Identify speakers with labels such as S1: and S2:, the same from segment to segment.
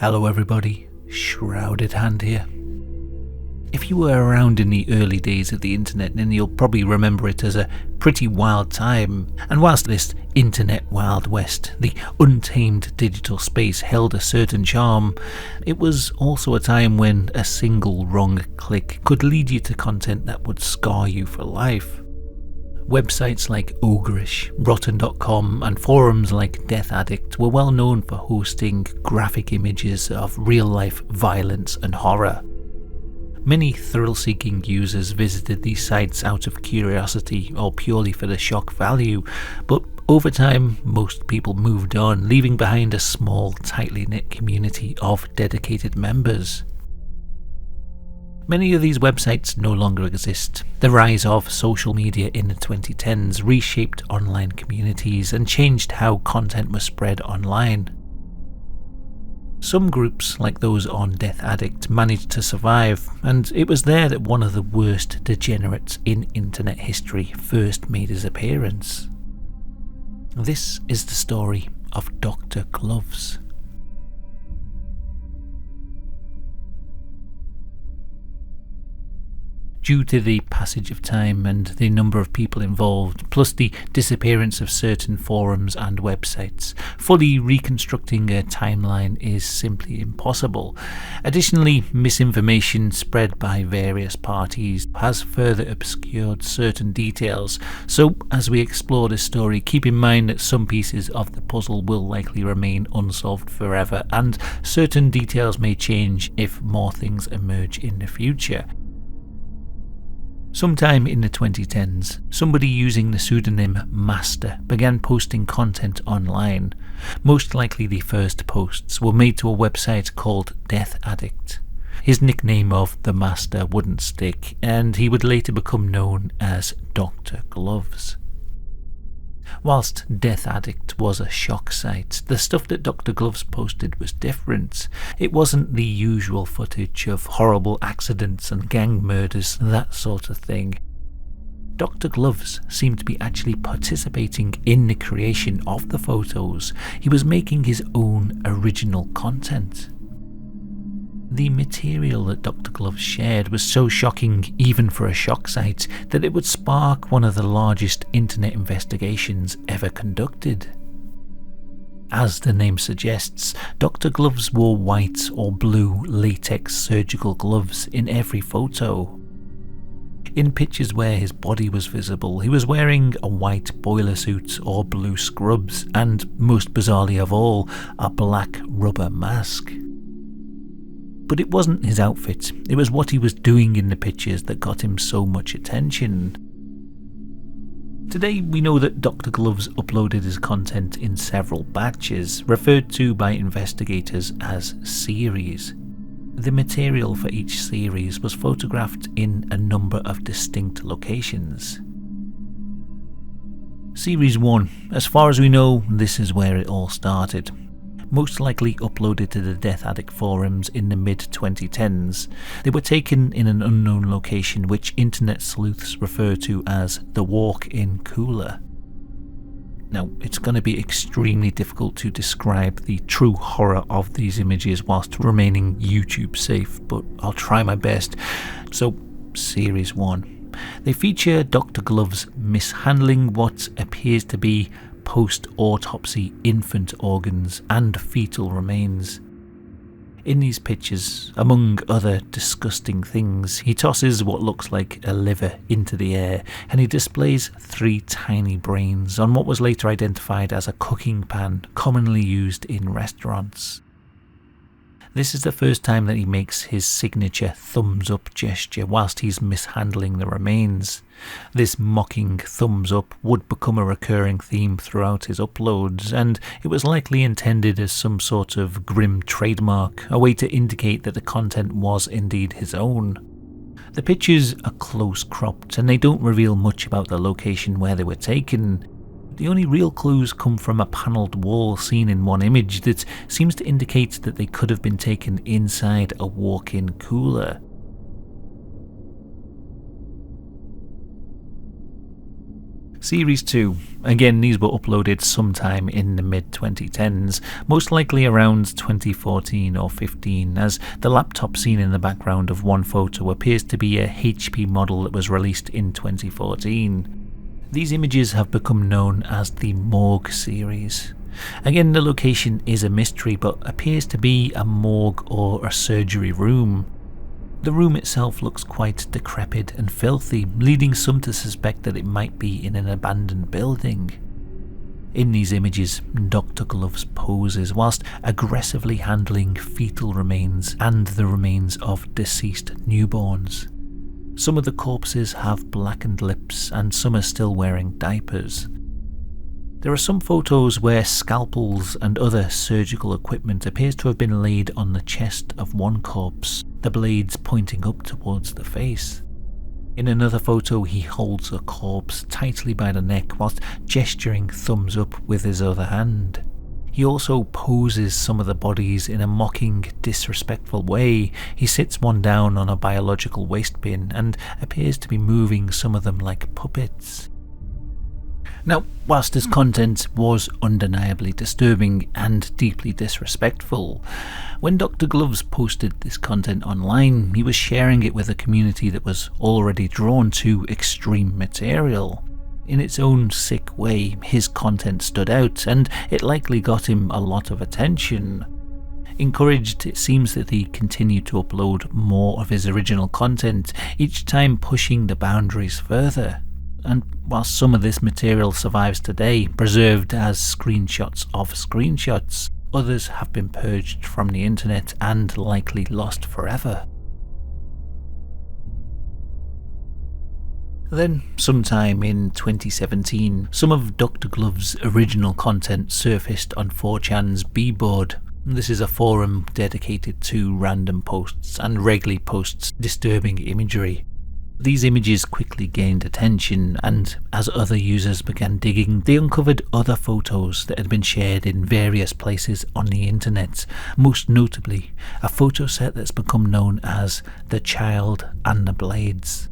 S1: Hello everybody, Shrouded Hand here. If you were around in the early days of the internet, then you'll probably remember it as a pretty wild time. And whilst this internet wild west, the untamed digital space, held a certain charm, it was also a time when a single wrong click could lead you to content that would scar you for life. Websites like Ogreish, Rotten.com and forums like Death Addict were well known for hosting graphic images of real-life violence and horror. Many thrill-seeking users visited these sites out of curiosity or purely for the shock value, but over time most people moved on, leaving behind a small, tightly knit community of dedicated members. Many of these websites no longer exist. The rise of social media in the 2010s reshaped online communities and changed how content was spread online. Some groups, like those on Death Addict, managed to survive, and it was there that one of the worst degenerates in internet history first made his appearance. This is the story of Dr. Gloves. Due to the passage of time and the number of people involved, plus the disappearance of certain forums and websites, fully reconstructing a timeline is simply impossible. Additionally, misinformation spread by various parties has further obscured certain details, so as we explore this story, keep in mind that some pieces of the puzzle will likely remain unsolved forever, and certain details may change if more things emerge in the future. Sometime in the 2010s, somebody using the pseudonym Master began posting content online. Most likely the first posts were made to a website called Death Addict. His nickname of the Master wouldn't stick, and he would later become known as Dr. Gloves. Whilst Death Addict was a shock site, the stuff that Dr. Gloves posted was different. It wasn't the usual footage of horrible accidents and gang murders, that sort of thing. Dr. Gloves seemed to be actually participating in the creation of the photos. He was making his own original content. The material that Dr. Gloves shared was so shocking, even for a shock site, that it would spark one of the largest internet investigations ever conducted. As the name suggests, Dr. Gloves wore white or blue latex surgical gloves in every photo. In pictures where his body was visible, he was wearing a white boiler suit or blue scrubs, and most bizarrely of all, a black rubber mask. But it wasn't his outfit, it was what he was doing in the pictures that got him so much attention. Today we know that Dr. Gloves uploaded his content in several batches, referred to by investigators as series. The material for each series was photographed in a number of distinct locations. Series 1, as far as we know, this is where it all started. Most likely uploaded to the Death Addict forums in the mid-2010s. They were taken in an unknown location which internet sleuths refer to as the walk-in cooler. Now, it's going to be extremely difficult to describe the true horror of these images whilst remaining YouTube safe, but I'll try my best. So, Series 1. They feature Dr. Gloves mishandling what appears to be post-autopsy infant organs and fetal remains. In these pictures, among other disgusting things, he tosses what looks like a liver into the air, and he displays 3 tiny brains on what was later identified as a cooking pan commonly used in restaurants. This is the first time that he makes his signature thumbs up gesture whilst he's mishandling the remains. This mocking thumbs up would become a recurring theme throughout his uploads, and it was likely intended as some sort of grim trademark, a way to indicate that the content was indeed his own. The pictures are close cropped and they don't reveal much about the location where they were taken. The only real clues come from a panelled wall seen in one image that seems to indicate that they could have been taken inside a walk-in cooler. Series 2. Again, these were uploaded sometime in the mid-2010s, most likely around 2014 or 15, as the laptop seen in the background of one photo appears to be a HP model that was released in 2014. These images have become known as the Morgue series. Again, the location is a mystery, but appears to be a morgue or a surgery room. The room itself looks quite decrepit and filthy, leading some to suspect that it might be in an abandoned building. In these images, Dr. Gloves poses whilst aggressively handling fetal remains and the remains of deceased newborns. Some of the corpses have blackened lips and some are still wearing diapers. There are some photos where scalpels and other surgical equipment appears to have been laid on the chest of one corpse, the blades pointing up towards the face. In another photo, he holds a corpse tightly by the neck whilst gesturing thumbs up with his other hand. He also poses some of the bodies in a mocking, disrespectful way. He sits one down on a biological waste bin and appears to be moving some of them like puppets. Now, whilst his content was undeniably disturbing and deeply disrespectful, when Dr. Gloves posted this content online, he was sharing it with a community that was already drawn to extreme material. In its own sick way, his content stood out, and it likely got him a lot of attention. Encouraged, it seems that he continued to upload more of his original content, each time pushing the boundaries further. And whilst some of this material survives today, preserved as screenshots of screenshots, others have been purged from the internet and likely lost forever. Then, sometime in 2017, some of Dr. Gloves' original content surfaced on 4chan's B-board. This is a forum dedicated to random posts and regularly posts disturbing imagery. These images quickly gained attention, and as other users began digging, they uncovered other photos that had been shared in various places on the internet, most notably a photo set that's become known as The Child and the Blades.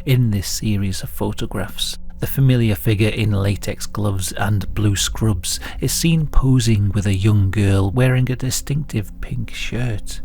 S1: In this series of photographs, the familiar figure in latex gloves and blue scrubs is seen posing with a young girl wearing a distinctive pink shirt.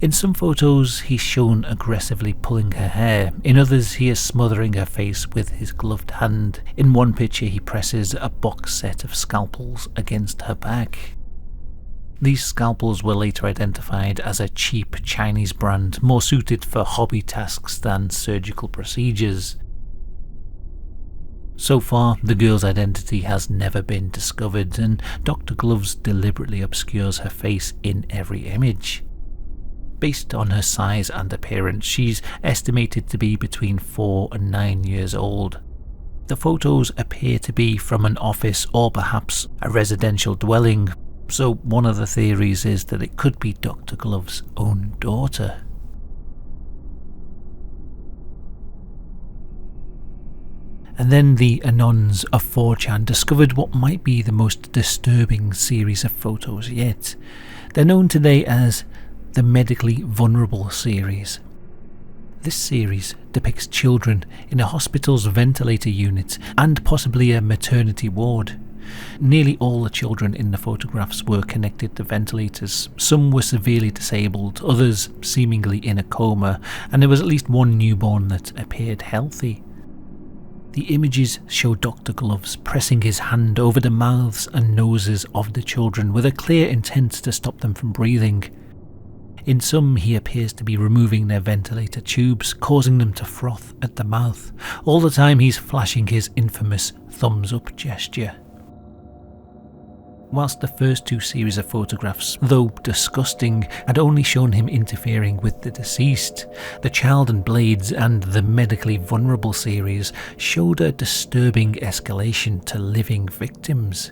S1: In some photos, he's shown aggressively pulling her hair. In others, he is smothering her face with his gloved hand. In one picture, he presses a box set of scalpels against her back. These scalpels were later identified as a cheap Chinese brand, more suited for hobby tasks than surgical procedures. So far, the girl's identity has never been discovered, and Dr. Gloves deliberately obscures her face in every image. Based on her size and appearance, she's estimated to be between 4 and 9 years old. The photos appear to be from an office or perhaps a residential dwelling, so one of the theories is that it could be Dr. Gloves' own daughter. And then the Anons of 4chan discovered what might be the most disturbing series of photos yet. They're known today as the Medically Vulnerable series. This series depicts children in a hospital's ventilator unit and possibly a maternity ward. Nearly all the children in the photographs were connected to ventilators. Some were severely disabled, others seemingly in a coma, and there was at least one newborn that appeared healthy. The images show Dr. Gloves pressing his hand over the mouths and noses of the children with a clear intent to stop them from breathing. In some, he appears to be removing their ventilator tubes, causing them to froth at the mouth. All the time he's flashing his infamous thumbs up gesture. Whilst the first two series of photographs, though disgusting, had only shown him interfering with the deceased, The Child and Blades and the Medically Vulnerable series showed a disturbing escalation to living victims.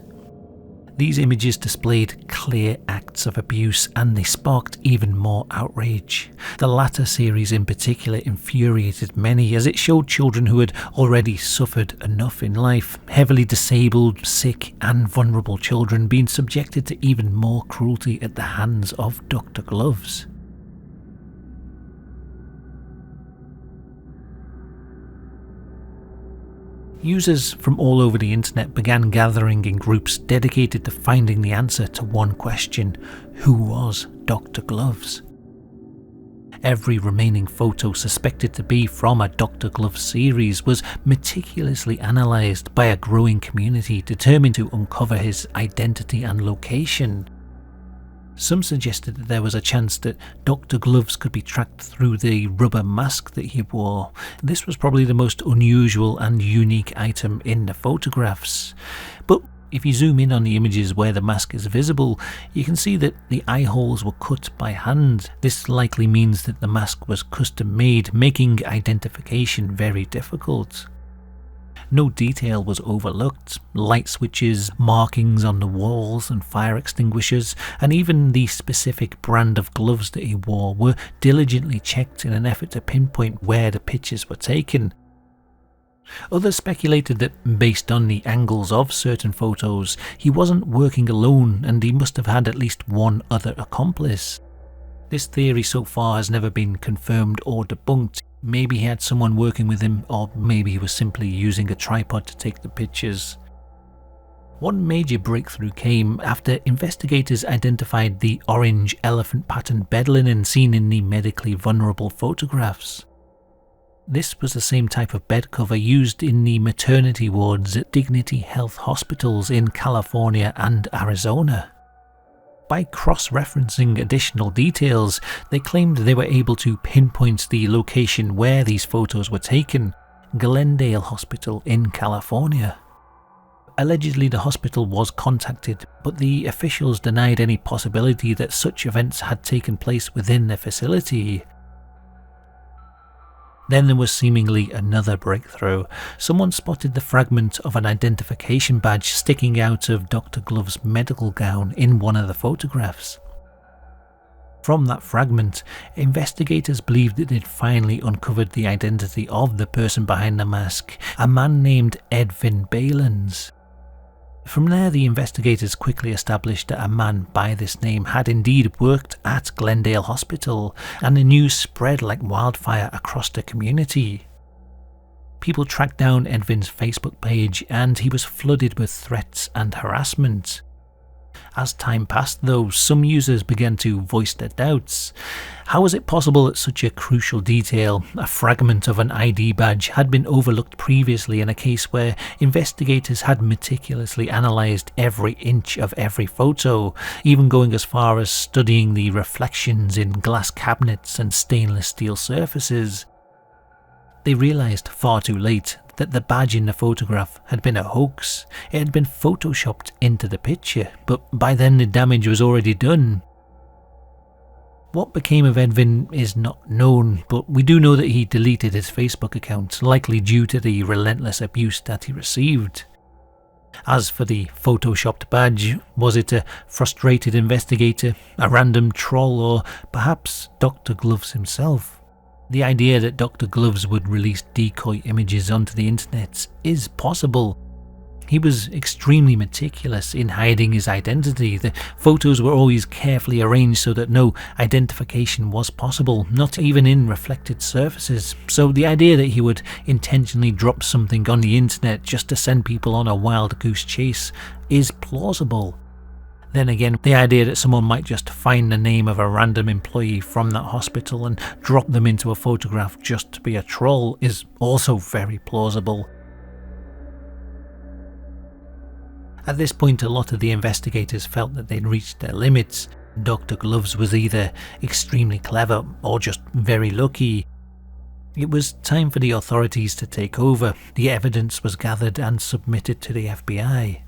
S1: These images displayed clear acts of abuse, and they sparked even more outrage. The latter series in particular infuriated many, as it showed children who had already suffered enough in life, heavily disabled, sick and vulnerable children being subjected to even more cruelty at the hands of Dr. Gloves. Users from all over the internet began gathering in groups dedicated to finding the answer to one question: who was Dr. Gloves? Every remaining photo suspected to be from a Dr. Gloves series was meticulously analysed by a growing community determined to uncover his identity and location. Some suggested that there was a chance that Dr. Gloves could be tracked through the rubber mask that he wore. This was probably the most unusual and unique item in the photographs. But if you zoom in on the images where the mask is visible, you can see that the eye holes were cut by hand. This likely means that the mask was custom made, making identification very difficult. No detail was overlooked. Light switches, markings on the walls and fire extinguishers, and even the specific brand of gloves that he wore were diligently checked in an effort to pinpoint where the pictures were taken. Others speculated that, based on the angles of certain photos, he wasn't working alone and he must have had at least one other accomplice. This theory so far has never been confirmed or debunked. Maybe he had someone working with him, or maybe he was simply using a tripod to take the pictures. One major breakthrough came after investigators identified the orange elephant pattern bed linen seen in the medically vulnerable photographs. This was the same type of bed cover used in the maternity wards at Dignity Health hospitals in California and Arizona. By cross-referencing additional details, they claimed they were able to pinpoint the location where these photos were taken: Glendale Hospital in California. Allegedly, the hospital was contacted, but the officials denied any possibility that such events had taken place within the facility. Then there was seemingly another breakthrough. Someone spotted the fragment of an identification badge sticking out of Dr. Gloves' medical gown in one of the photographs. From that fragment, investigators believed that they'd finally uncovered the identity of the person behind the mask, a man named Edvin Balens. From there, the investigators quickly established that a man by this name had indeed worked at Glendale Hospital, and the news spread like wildfire across the community. People tracked down Edvin's Facebook page, and he was flooded with threats and harassment. As time passed though, some users began to voice their doubts. How was it possible that such a crucial detail, a fragment of an ID badge, had been overlooked previously in a case where investigators had meticulously analysed every inch of every photo, even going as far as studying the reflections in glass cabinets and stainless steel surfaces? They realised far too late that the badge in the photograph had been a hoax. It had been photoshopped into the picture, but by then the damage was already done. What became of Edvin is not known, but we do know that he deleted his Facebook account, likely due to the relentless abuse that he received. As for the photoshopped badge, was it a frustrated investigator, a random troll, or perhaps Dr. Gloves himself? The idea that Dr. Gloves would release decoy images onto the internet is possible. He was extremely meticulous in hiding his identity. The photos were always carefully arranged so that no identification was possible, not even in reflected surfaces. So the idea that he would intentionally drop something on the internet just to send people on a wild goose chase is plausible. Then again, the idea that someone might just find the name of a random employee from that hospital and drop them into a photograph just to be a troll is also very plausible. At this point, a lot of the investigators felt that they'd reached their limits. Dr. Gloves was either extremely clever or just very lucky. It was time for the authorities to take over. The evidence was gathered and submitted to the FBI.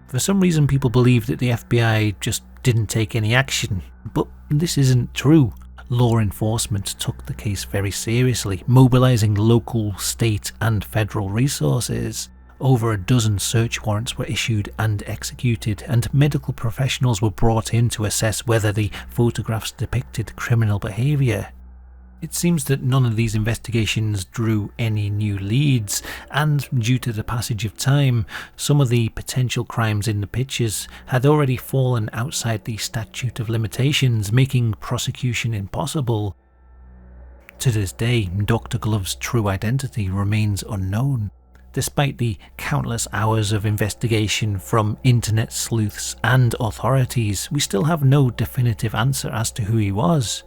S1: For some reason, people believed that the FBI just didn't take any action, but this isn't true. Law enforcement took the case very seriously, mobilizing local, state and federal resources. Over a dozen search warrants were issued and executed, and medical professionals were brought in to assess whether the photographs depicted criminal behaviour. It seems that none of these investigations drew any new leads, and due to the passage of time, some of the potential crimes in the pictures had already fallen outside the statute of limitations, making prosecution impossible. To this day, Dr. Gloves' true identity remains unknown. Despite the countless hours of investigation from internet sleuths and authorities, we still have no definitive answer as to who he was.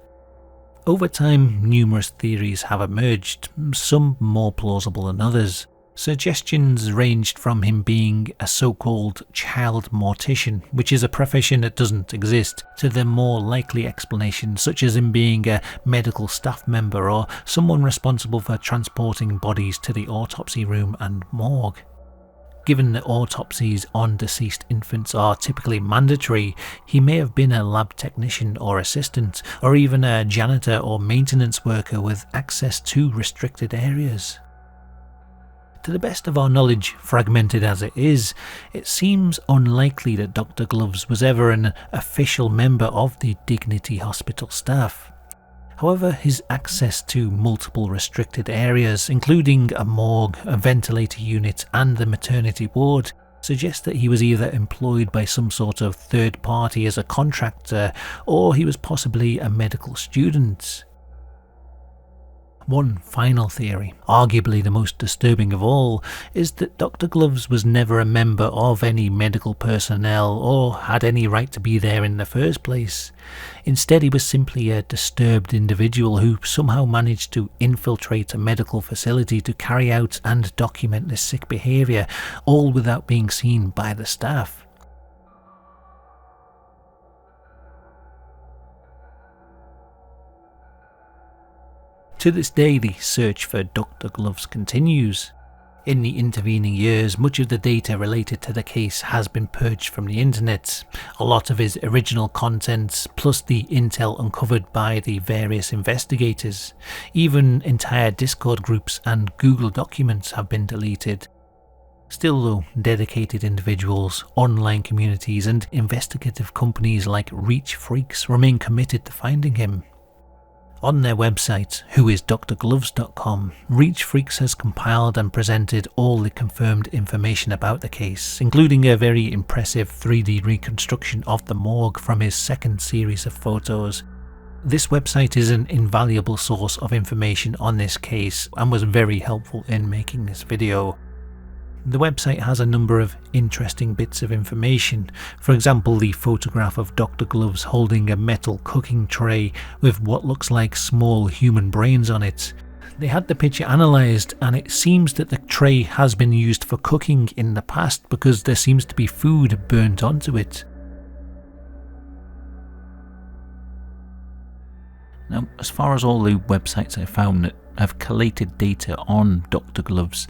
S1: Over time, numerous theories have emerged, some more plausible than others. Suggestions ranged from him being a so-called child mortician, which is a profession that doesn't exist, to the more likely explanations such as him being a medical staff member or someone responsible for transporting bodies to the autopsy room and morgue. Given that autopsies on deceased infants are typically mandatory, he may have been a lab technician or assistant, or even a janitor or maintenance worker with access to restricted areas. To the best of our knowledge, fragmented as it is, it seems unlikely that Dr. Gloves was ever an official member of the Dignity Hospital staff. However, his access to multiple restricted areas, including a morgue, a ventilator unit and the maternity ward, suggests that he was either employed by some sort of third party as a contractor, or he was possibly a medical student. One final theory, arguably the most disturbing of all, is that Dr. Gloves was never a member of any medical personnel or had any right to be there in the first place. Instead, he was simply a disturbed individual who somehow managed to infiltrate a medical facility to carry out and document this sick behaviour, all without being seen by the staff. To this day, the search for Dr. Gloves continues. In the intervening years, much of the data related to the case has been purged from the internet. A lot of his original content, plus the intel uncovered by the various investigators. Even entire Discord groups and Google documents have been deleted. Still though, dedicated individuals, online communities and investigative companies like Reach Freaks remain committed to finding him. On their website, whoisdrgloves.com, Reach Freaks has compiled and presented all the confirmed information about the case, including a very impressive 3D reconstruction of the morgue from his second series of photos. This website is an invaluable source of information on this case and was very helpful in making this video. The website has a number of interesting bits of information. For example, the photograph of Dr. Gloves holding a metal cooking tray with what looks like small human brains on it. They had the picture analysed and it seems that the tray has been used for cooking in the past because there seems to be food burnt onto it. Now, as far as all the websites I found that have collated data on Dr. Gloves,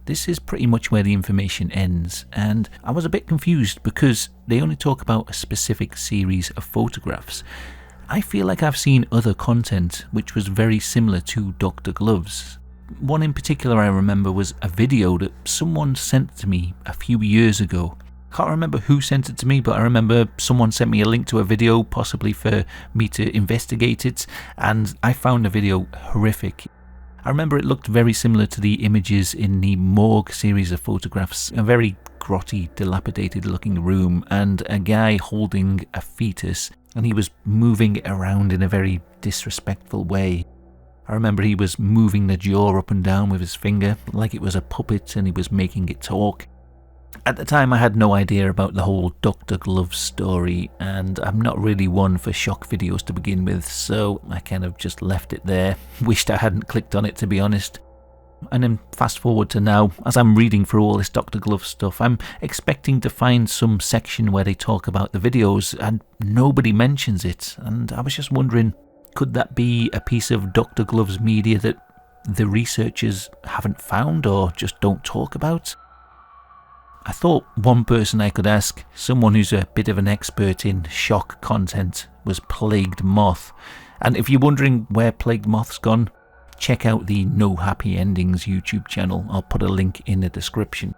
S1: this is pretty much where the information ends, and I was a bit confused because they only talk about a specific series of photographs. I feel like I've seen other content which was very similar to Dr. Gloves. One in particular I remember was a video that someone sent to me a few years ago. Can't remember who sent it to me, but I remember someone sent me a link to a video, possibly for me to investigate it, and I found the video horrific. I remember it looked very similar to the images in the morgue series of photographs, a very grotty, dilapidated looking room and a guy holding a fetus, and he was moving it around in a very disrespectful way. I remember he was moving the jaw up and down with his finger like it was a puppet and he was making it talk. At the time I had no idea about the whole Dr. Gloves story, and I'm not really one for shock videos to begin with, so I kind of just left it there. Wished I hadn't clicked on it, to be honest. And then fast forward to now, as I'm reading through all this Dr. Gloves stuff, I'm expecting to find some section where they talk about the videos and nobody mentions it, and I was just wondering, could that be a piece of Dr. Gloves media that the researchers haven't found or just don't talk about? I thought one person I could ask, someone who's a bit of an expert in shock content, was Plagued Moth. And if you're wondering where Plagued Moth's gone, check out the No Happy Endings YouTube channel. I'll put a link in the description.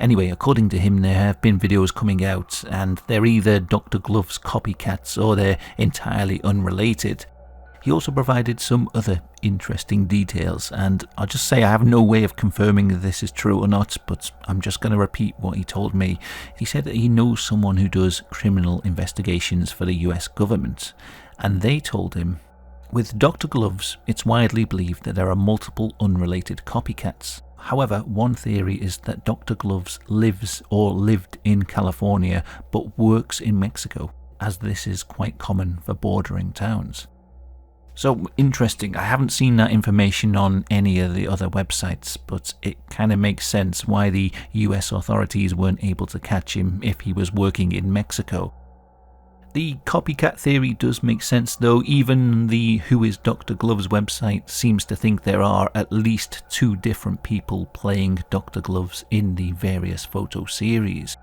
S1: Anyway, according to him, there have been videos coming out and they're either Dr. Gloves copycats or they're entirely unrelated. He also provided some other interesting details, and I'll just say I have no way of confirming that this is true or not, but I'm just going to repeat what he told me. He said that he knows someone who does criminal investigations for the US government, and they told him, with Dr. Gloves, it's widely believed that there are multiple unrelated copycats. However, one theory is that Dr. Gloves lives or lived in California but works in Mexico, as this is quite common for bordering towns. So interesting, I haven't seen that information on any of the other websites, but it kind of makes sense why the US authorities weren't able to catch him if he was working in Mexico. The copycat theory does make sense though. Even the Who is Dr. Gloves website seems to think there are at least 2 different people playing Dr. Gloves in the various photo series.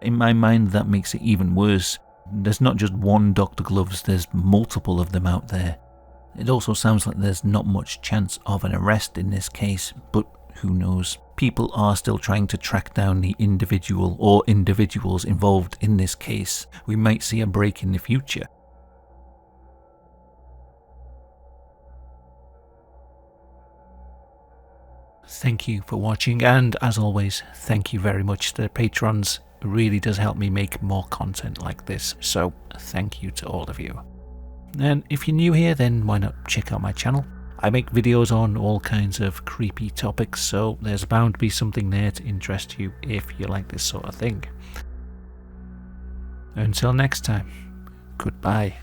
S1: In my mind, that makes it even worse. There's not just one Dr. Gloves, there's multiple of them out there. It also sounds like there's not much chance of an arrest in this case, but who knows? People are still trying to track down the individual or individuals involved in this case. We might see a break in the future. Thank you for watching, and as always, thank you very much to the patrons. It really does help me make more content like this, so thank you to all of you. And if you're new here, then why not check out my channel? I make videos on all kinds of creepy topics, so there's bound to be something there to interest you if you like this sort of thing. Until next time, goodbye.